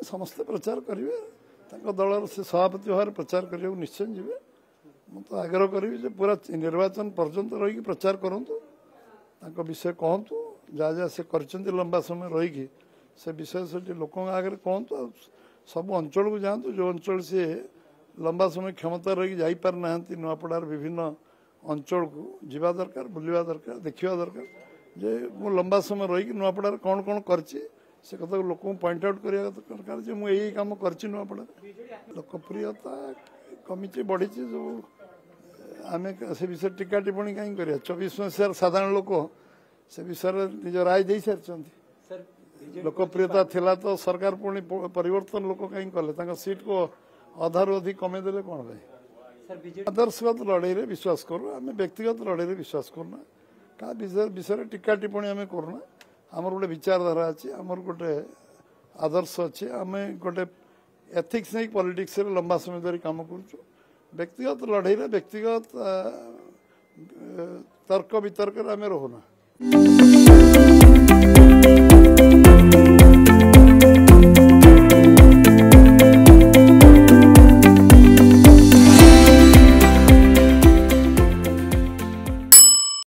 समस्ते प्रचार करेंगे दलर से सभापति भाव प्रचार करने निश्चय जी मुझे तो आग्रह करी पूरा निर्वाचन पर्यंत रही प्रचार करूँ विषय कहतु जहाँ जहाँ से कर लंबा समय रही से विषय से लोक आगे कहतु सब अंचल को जातु जो अंचल सी लंबा समय क्षमता रही जापार ना नुआपड़ार विभिन्न अंचल को जीवा दरकार बुलवा दरकार देखा दरकार जे मु लंबा समय रही नुआपड़ार कौन कौन करछि से कथा लोक पॉइंट आउट करिया दरकार जे मु यही काम करछि नुआपड़ा लोकप्रियता कमी बढ़ी जो आम से विषय टीका टिप्पणी कहीं कर 24 मसीहार साधारण लोक से विषय निज राय दे सारी लोकप्रियता थिला तो सरकार पुणी परिवर्तन लोक कहीं कले सीट को अधारू अधिक कमेदेले कौन भाई आदर्शगत लड़ाई रे विश्वास करूँ आम व्यक्तिगत लड़ाई रे विश्वास करना क्या विषय टीका टिप्पणी आम करना आमर गोटे विचारधारा अच्छी आमर गोटे आदर्श अच्छे आम गोटे एथिक्स नहीं पॉलिटिक्स रे लंबा समय धरी काम करूँ व्यक्तिगत लड़ाई रे व्यक्तिगत तर्क वितर्क आम रोना।